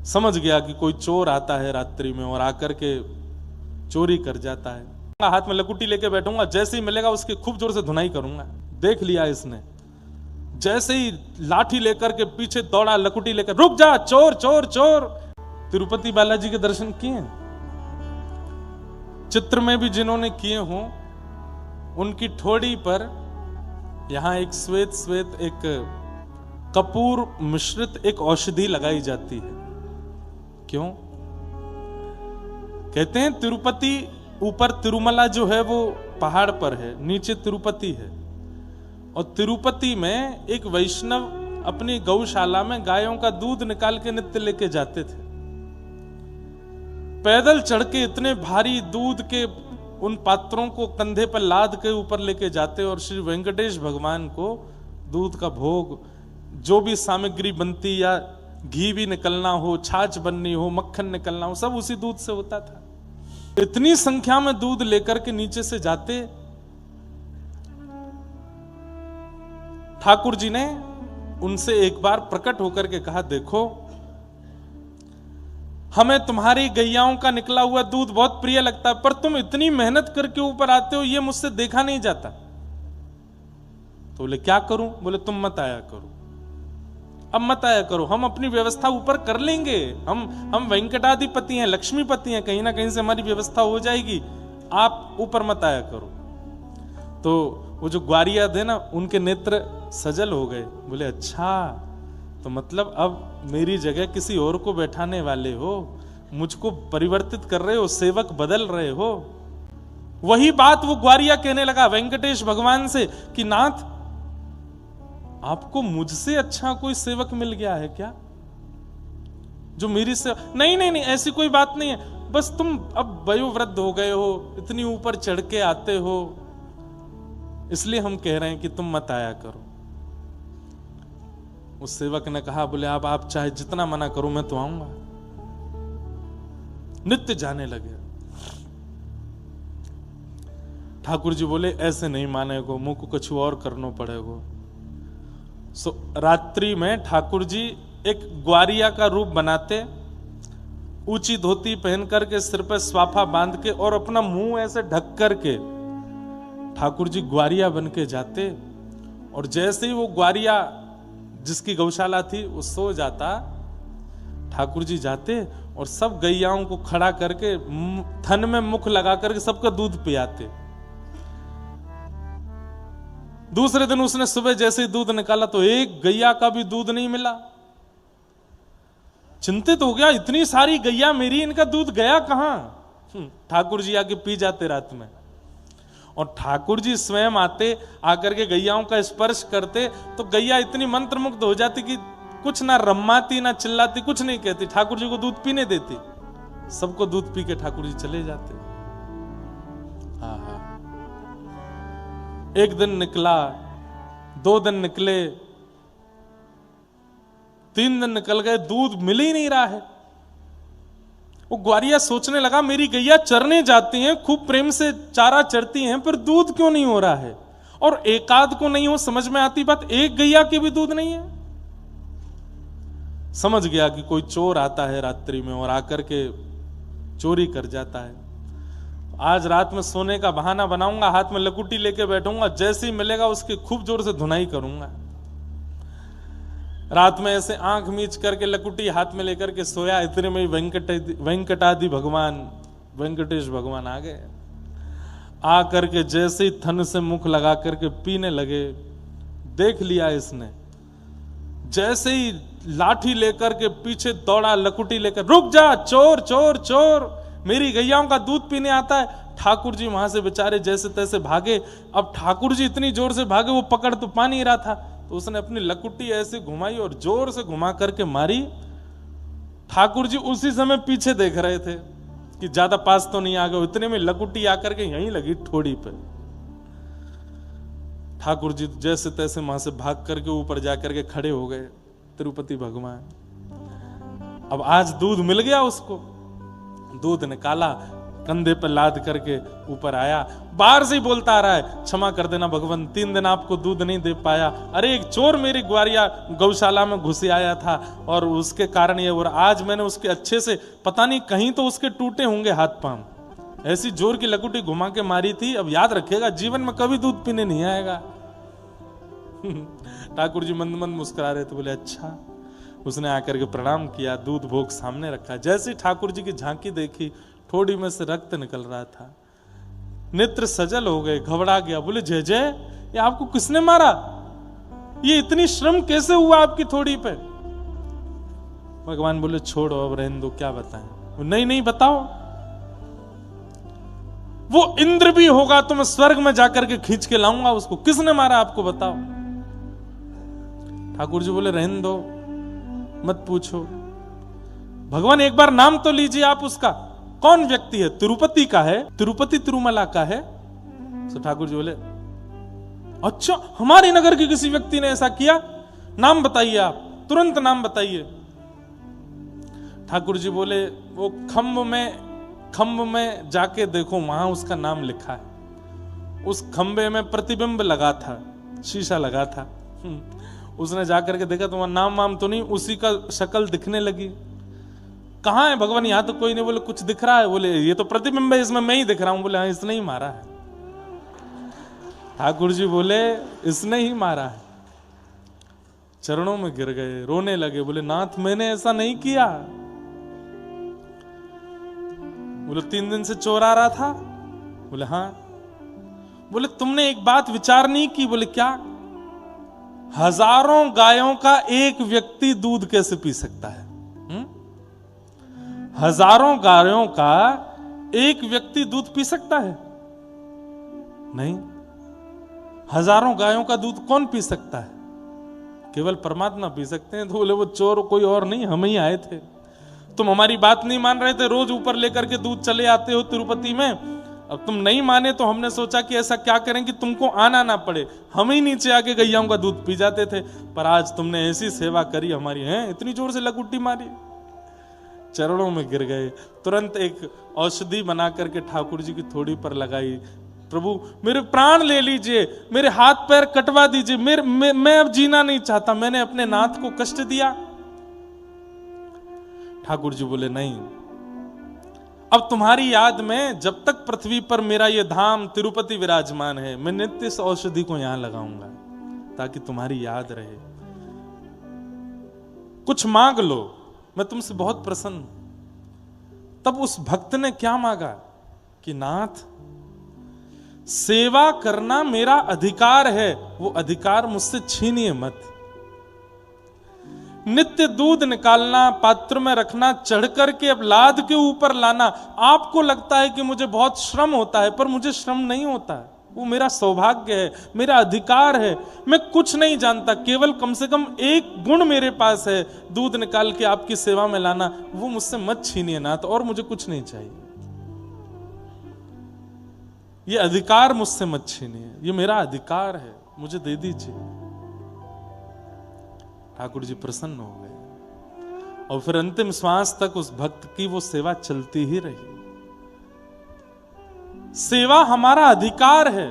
समझ गया कि कोई चोर आता है रात्रि में और आकर के चोरी कर जाता है। हाथ में लकुटी लेके बैठूंगा, जैसे ही मिलेगा उसकी खूब जोर से धुनाई करूंगा। देख लिया इसने, जैसे ही लाठी लेकर के पीछे दौड़ा, लकुटी लेकर, रुक जा चोर चोर चोर। तिरुपति बालाजी के दर्शन किए, चित्र में भी जिन्होंने किए हों, उनकी ठोड़ी पर यहां एक श्वेत श्वेत एक कपूर मिश्रित एक औषधि लगाई जाती है। क्यों? कहते हैं तिरुपति, ऊपर तिरुमला जो है वो पहाड़ पर है, नीचे तिरुपति है। और तिरुपति में एक वैष्णव अपनी गौशाला में गायों का दूध निकाल के नित्य लेके जाते थे। पैदल चढ़ के इतने भारी दूध के उन पात्रों को कंधे पर लाद के ऊपर लेके जाते और श्री वेंकटेश भगवान को दूध का भोग, जो भी सामग्री बनती, या घी भी निकलना हो, छाछ बननी हो, मक्खन निकलना हो, सब उसी दूध से होता था। इतनी संख्या में दूध लेकर के नीचे से जाते। ठाकुर जी ने उनसे एक बार प्रकट होकर के कहा, देखो हमें तुम्हारी गैयाओं का निकला हुआ दूध बहुत प्रिय लगता है, पर तुम इतनी मेहनत करके ऊपर आते हो, ये मुझसे देखा नहीं जाता। तो बोले क्या करूं? बोले तुम मत आया करो, अब मत आया करो, हम अपनी व्यवस्था ऊपर कर लेंगे। हम वेंकटाधिपति हैं, लक्ष्मीपति हैं, कहीं ना कहीं से हमारी व्यवस्था हो जाएगी, आप ऊपर मत आया करो। तो वो जो ग्वारिया थे ना, उनके नेत्र सजल हो गए। बोले अच्छा, तो मतलब अब मेरी जगह किसी और को बैठाने वाले हो, मुझको परिवर्तित कर रहे हो, सेवक बदल रहे हो। वही बात वो ग्वारिया कहने लगा वेंकटेश भगवान से कि नाथ, आपको मुझसे अच्छा कोई सेवक मिल गया है क्या, जो मेरी से? नहीं नहीं नहीं, ऐसी कोई बात नहीं है, बस तुम अब वयोवृद्ध हो गए हो, इतनी ऊपर चढ़ के आते हो, इसलिए हम कह रहे हैं कि तुम मत आया करो। उस सेवक ने कहा, बोले आप चाहे जितना मना करो, मैं तो आऊंगा। नित्य जाने लगे। ठाकुर जी बोले ऐसे नहीं मानेगो, मुंह को कुछ और करना पड़ेगा। सो रात्रि में ठाकुर जी एक ग्वारिया का रूप बनाते, ऊंची धोती पहन करके, सिर पर स्वाफा बांध के और अपना मुंह ऐसे ढक करके ठाकुर जी ग्वारिया बन के जाते। और जैसे ही वो ग्वारिया जिसकी गौशाला थी वो सो जाता, ठाकुर जी जाते और सब गैयाओं को खड़ा करके थन में मुख लगा करके सबका दूध पियाते। दूसरे दिन उसने सुबह जैसे ही दूध निकाला तो एक गैया का भी दूध नहीं मिला। चिंतित हो गया, इतनी सारी गैया मेरी, इनका दूध गया कहां? ठाकुर जी आके पी जाते रात में। और ठाकुर जी स्वयं आते, आकर के गैयाओं का स्पर्श करते तो गैया इतनी मंत्रमुग्ध हो जाती कि कुछ ना रम्माती ना चिल्लाती, कुछ नहीं कहती, ठाकुर जी को दूध पीने देती। सबको दूध पी के ठाकुर जी चले जाते। हाँ हाँ, एक दिन निकला, 2 दिन निकले, 3 दिन निकल गए, दूध मिल ही नहीं रहा है। वो ग्वारिया सोचने लगा, मेरी गैया चरने जाती हैं, खूब प्रेम से चारा चरती हैं, पर दूध क्यों नहीं हो रहा है? और एकाध को नहीं हो, समझ में आती बात, एक गैया की भी दूध नहीं है। समझ गया कि कोई चोर आता है रात्रि में और आकर के चोरी कर जाता है। आज रात में सोने का बहाना बनाऊंगा, हाथ में लकुटी लेके बैठूंगा, जैसे ही मिलेगा उसकी खूब जोर से धुनाई करूंगा। रात में ऐसे आंख मीच करके लकुटी हाथ में लेकर के सोया, इतने में वेंकटादि भगवान, वेंकटेश भगवान आ गए। आ करके जैसे ही थन से मुख लगा करके पीने लगे। देख लिया इसने, जैसे ही लाठी लेकर के पीछे दौड़ा, लकुटी लेकर, रुक जा चोर चोर चोर, मेरी गैयाओं का दूध पीने आता है। ठाकुर जी वहां से बेचारे जैसे तैसे भागे। अब ठाकुर जी इतनी जोर से भागे, वो पकड़ तो पा नहीं रहा था, तो उसने अपनी लकुटी ऐसे घुमाई और जोर से घुमा करके मारी। ठाकुर जी उसी समय पीछे देख रहे थे कि ज्यादा पास तो नहीं आ गए, इतने में लकुटी आकर के यहीं लगी ठोड़ी पे। ठाकुर जी जैसे तैसे वहां से भाग करके ऊपर जाकर के खड़े हो गए तिरुपति भगवान। अब आज दूध मिल गया उसको, दूध निकाला, कंधे पर लाद करके ऊपर आया, बाहर से ही बोलता आ रहा है, क्षमा कर देना भगवान, 3 दिन आपको दूध नहीं दे पाया। अरे एक चोर मेरी ग्वारिया गौशाला में घुसे आया था और उसके कारण ये, और आज मैंने उसके अच्छे से, पता नहीं कहीं तो उसके टूटे होंगे हाथ पांव, ऐसी जोर की लकुटी घुमा के मारी थी। अब याद रखेगा, जीवन में कभी दूध पीने नहीं आएगा। ठाकुर जी मंद मंद मुस्कुरा रहे थे, बोले अच्छा। उसने आकर के प्रणाम किया, दूध भोग सामने रखा। जैसे ठाकुर जी की झांकी देखी, थोड़ी में से रक्त निकल रहा था, नेत्र सजल हो गए, घबरा गया। बोले जय जय, ये आपको किसने मारा? ये इतनी श्रम कैसे हुआ आपकी थोड़ी पे? भगवान बोले छोड़ो, अब रहने दो, क्या बताएं? नहीं नहीं बताओ। वो इंद्र भी होगा तो मैं स्वर्ग में जाकर के खींच के लाऊंगा उसको। किसने मारा आपको, बताओ। ठाकुर जी बोले रहने दो, मत पूछो। भगवान एक बार नाम तो लीजिए आप उसका, कौन व्यक्ति है? तिरुपति का है, तिरुपति तिरुमला का है। तो ठाकुर जी बोले अच्छा, हमारे नगर के किसी व्यक्ति ने ऐसा किया? नाम बताइए आप, तुरंत नाम बताइए। ठाकुर जी बोले वो खंभ में जाके देखो, वहां उसका नाम लिखा है। उस खंबे में प्रतिबिंब लगा था, शीशा लगा था। उसने जाकर के देखा, तुम्हारा नाम वाम तो नहीं, उसी का शक्ल दिखने लगी। कहाँ है भगवान? यहां तो कोई नहीं। बोले कुछ दिख रहा है? बोले ये तो प्रतिबिंब है, इसमें मैं ही दिख रहा हूं। बोले हाँ, इसने ही मारा है। ठाकुर जी बोले इसने ही मारा है। चरणों में गिर गए, रोने लगे। बोले नाथ, मैंने ऐसा नहीं किया। बोले 3 दिन से चोर आ रहा था? बोले हाँ। बोले तुमने एक बात विचार नहीं की? बोले क्या? हजारों गायों का एक व्यक्ति दूध कैसे पी सकता है? हजारों गायों का एक व्यक्ति दूध पी सकता है? नहीं। हजारों गायों का दूध कौन पी सकता है? केवल परमात्मा पी सकते हैं। तो बोले वो चोर कोई और नहीं, हम ही आए थे। तुम हमारी बात नहीं मान रहे थे, रोज ऊपर लेकर के दूध चले आते हो तिरुपति में। अब तुम नहीं माने तो हमने सोचा कि ऐसा क्या करें कि तुमको आना ना पड़े, हम ही नीचे आके गैयाओं का दूध पी जाते थे। पर आज तुमने ऐसी सेवा करी हमारी, है इतनी जोर से लकुटी मारी। चरणों में गिर गए। तुरंत एक औषधि बना करके ठाकुर जी की थोड़ी पर लगाई। प्रभु मेरे प्राण ले लीजिए, मेरे हाथ पैर कटवा दीजिए, मैं अब जीना नहीं चाहता, मैंने अपने नाथ को कष्ट दिया। ठाकुर जी बोले नहीं, अब तुम्हारी याद में जब तक पृथ्वी पर मेरा ये धाम तिरुपति विराजमान है, मैं नित्य इस औषधि को यहां लगाऊंगा ताकि तुम्हारी याद रहे। कुछ मांग लो, मैं तुमसे बहुत प्रसन्न। तब उस भक्त ने क्या मांगा कि नाथ, सेवा करना मेरा अधिकार है, वो अधिकार मुझसे छीनिए मत। नित्य दूध निकालना, पात्र में रखना, चढ़ करके अब लाद के ऊपर लाना, आपको लगता है कि मुझे बहुत श्रम होता है, पर मुझे श्रम नहीं होता है। वो मेरा सौभाग्य है, मेरा अधिकार है। मैं कुछ नहीं जानता, केवल कम से कम एक गुण मेरे पास है, दूध निकाल के आपकी सेवा में लाना, वो मुझसे मत छीनिए नाथ, और मुझे कुछ नहीं चाहिए। ये अधिकार मुझसे मत छीनिए, ये मेरा अधिकार है, मुझे दे दीजिए। ठाकुर जी प्रसन्न हो गए और फिर अंतिम श्वास तक उस भक्त की वो सेवा चलती ही रही। सेवा हमारा अधिकार है।